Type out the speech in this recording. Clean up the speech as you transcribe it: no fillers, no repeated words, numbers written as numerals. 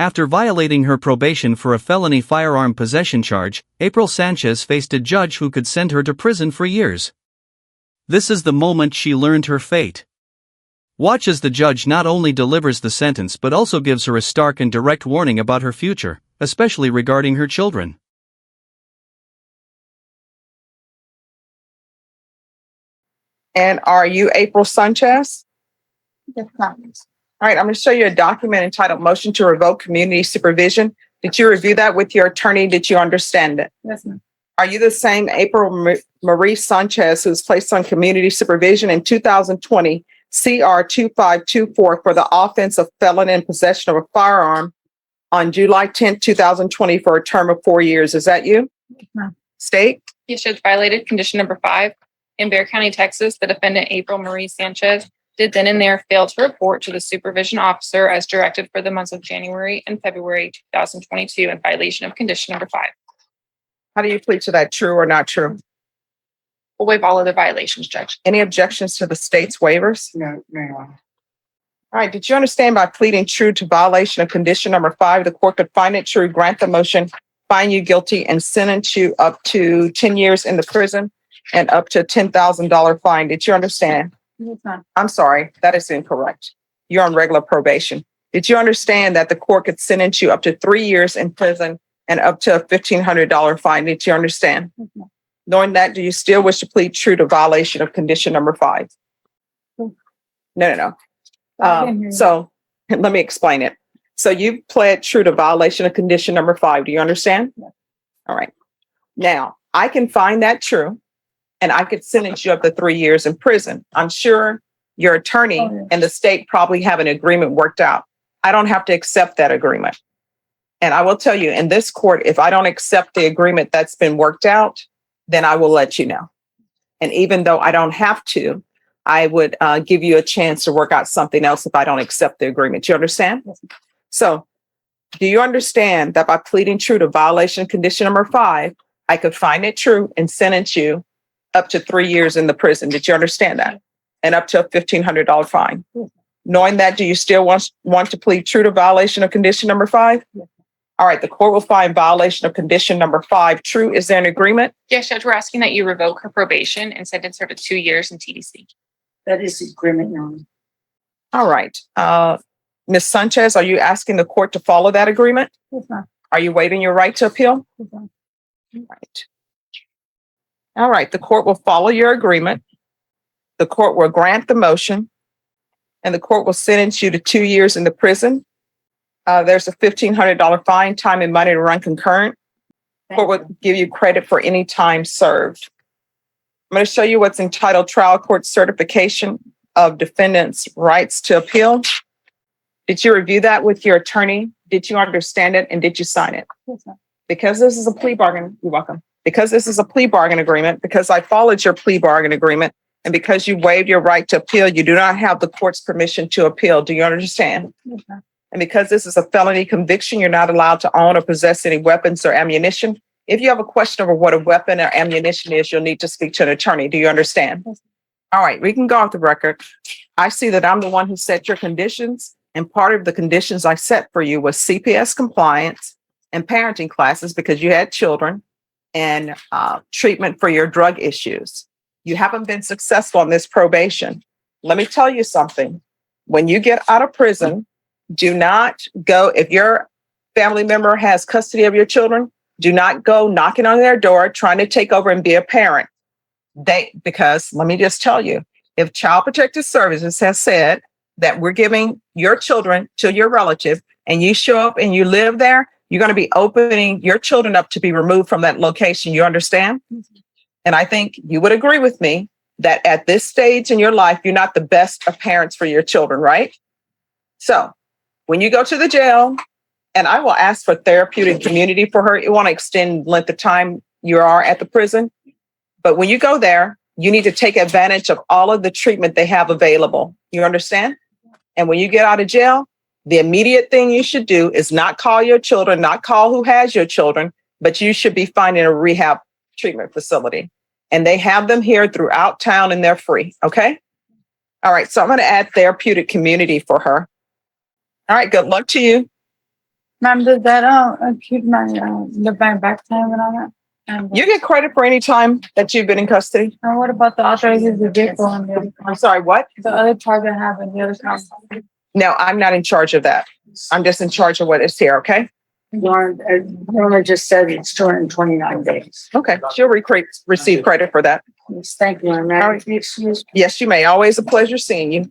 After violating her probation for a felony firearm possession charge, April Sanchez faced a judge who could send her to prison for years. This is the moment she learned her fate. Watch as the judge not only delivers the sentence but also gives her a stark and direct warning about her future, especially regarding her children. And are you April Sanchez? Yes, ma'am. All right, I'm going to show you a document entitled Motion to Revoke Community Supervision. Did you review that with your attorney? Did you understand it? Yes, ma'am. Are you the same April Marie Sanchez who was placed on community supervision in 2020 CR 2524 for the offense of felon in possession of a firearm on July 10th, 2020 for a term of 4 years? Is that you? Yes, ma'am. State? Yes, Judge, violated condition number 5. In Bexar County, Texas, the defendant April Marie Sanchez did then and there fail to report to the supervision officer as directed for the months of January and February 2022 in violation of condition number 5. How do you plead to that, true or not true? We'll waive all other violations, Judge. Any objections to the state's waivers? No. All right, did you understand by pleading true to violation of condition number 5, the court could find it true, grant the motion, find you guilty, and sentence you up to 10 years in the prison and up to $10,000 fine? Did you understand? Yes, ma'am. I'm sorry, that is incorrect. You're on regular probation. Did you understand that the court could sentence you up to 3 years in prison and up to a $1,500 fine? Did you understand? Yes, ma'am. Knowing that, do you still wish to plead true to violation of condition number 5? No. So let me explain it. So you pled true to violation of condition number 5. Do you understand? Yes. All right. Now, I can find that true, and I could sentence you up to 3 years in prison. I'm sure your attorney and the state probably have an agreement worked out. I don't have to accept that agreement. And I will tell you, in this court, if I don't accept the agreement that's been worked out, then I will let you know. And even though I don't have to, I would give you a chance to work out something else if I don't accept the agreement. Do you understand? Yes. So do you understand that by pleading true to violation of condition number 5, I could find it true and sentence you up to 3 years in the prison? Did you understand that? And up to a $1,500 fine. Yes. Knowing that, do you still want to plead true to violation of condition number 5? Yes. All right, the court will find violation of condition number 5 true. Is there an agreement? Yes, Judge, we're asking that you revoke her probation and sentence her to 2 years in TDC. That is the agreement, Your Honor. All right. Ms. Sanchez, are you asking the court to follow that agreement? Yes, ma'am. Are you waiving your right to appeal? Yes, ma'am. Right. All right, the court will follow your agreement. The court will grant the motion, and the court will sentence you to 2 years in the prison. There's a $1,500 fine, time and money to run concurrent. Court will give you credit for any time served. I'm going to show you what's entitled Trial Court Certification of Defendant's Rights to Appeal. Did you review that with your attorney? Did you understand it, and did you sign it? Yes, ma'am. Because this is a plea bargain, you're welcome. Because this is a plea bargain agreement, because I followed your plea bargain agreement, and because you waived your right to appeal, you do not have the court's permission to appeal. Do you understand? Yes, ma'am. And because this is a felony conviction, you're not allowed to own or possess any weapons or ammunition. If you have a question over what a weapon or ammunition is, you'll need to speak to an attorney. Do you understand? Yes. All right, we can go off the record. I see that I'm the one who set your conditions, and part of the conditions I set for you was CPS compliance and parenting classes because you had children, and treatment for your drug issues. You haven't been successful on this probation. Let me tell you something. When you get out of prison, do not go, if your family member has custody of your children, do not go knocking on their door trying to take over and be a parent. Because let me just tell you, if Child Protective Services has said that we're giving your children to your relative and you show up and you live there, you're going to be opening your children up to be removed from that location. You understand? And I think you would agree with me that at this stage in your life, you're not the best of parents for your children, right? So when you go to the jail, and I will ask for therapeutic community for her, it won't extend length of time you are at the prison. But when you go there, you need to take advantage of all of the treatment they have available. You understand? And when you get out of jail, the immediate thing you should do is not call your children, not call who has your children, but you should be finding a rehab treatment facility. And they have them here throughout town and they're free. Okay. All right. So I'm going to add therapeutic community for her. All right. Good luck to you. Ma'am, does that keep my the back time and all that? And You get credit for any time that you've been in custody. and what about the authorizing the vehicle and I'm sorry, what? the other charge I have and the other count? No, I'm not in charge of that. I'm just in charge of what is here, okay? Norma just said it's 229 days. Okay, she'll receive credit for that. Yes, thank you. And All right. excuse Yes, you may. Always a pleasure seeing you.